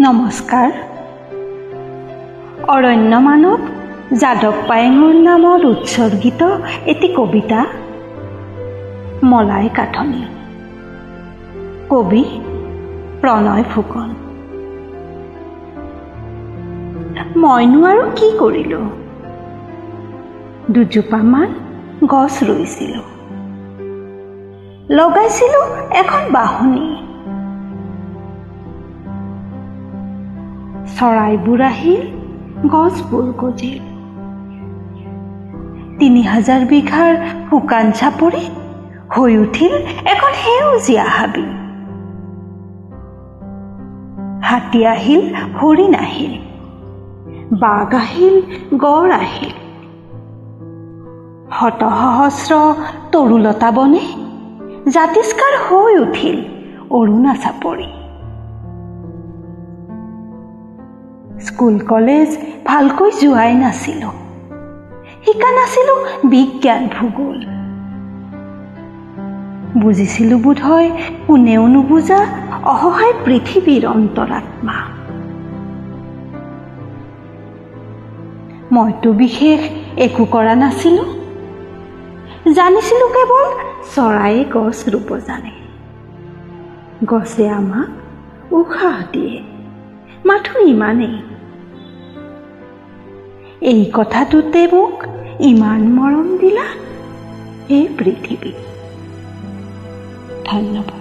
নমস্কাৰ। অৰণ্য মানৱ যাদৱ পায়েঙৰ নামত উৎসৰ্গিত এটি কবিতা মলাই কাঠনি। কবি প্ৰণয় ফুকন। মইনো আৰু কি কৰিলোঁ? দুজোপামান গছ ৰুইছিলোঁ, লগাইছিলোঁ এখন বাহনি। চৰাইবোৰ আহিল, গছবোৰ গজিল। ৩০০০ বিঘাৰ শুকান চাপৰি হৈ উঠিল এখন সেউজীয়া হাবি। হাতী আহিল, হৰিণ আহিল, বাঘ আহিল, গড় আহিল। শতসহস্ৰ তৰুলতা বনে জাতিষ্কাৰ হৈ উঠিল অৰুণা চাপৰি। স্কুল কলেজ ভালকৈ যোৱাই নাছিলোঁ, শিকা নাছিলোঁ বিজ্ঞান ভূগোল। বুজিছিলোঁ বোধহয় কোনেও নুবুজা অসহায় পৃথিৱীৰ অন্তৰাত্মা। মইতো বিশেষ একো কৰা নাছিলোঁ, জানিছিলোঁ কেৱল চৰায়ে গছ ৰুব জানে। গছে আমাক উশাহ দিয়ে, মাথো ইমানেই। এই কথাটোতে মোক ইমান মৰম দিলা হে পৃথিৱী। ধন্যবাদ।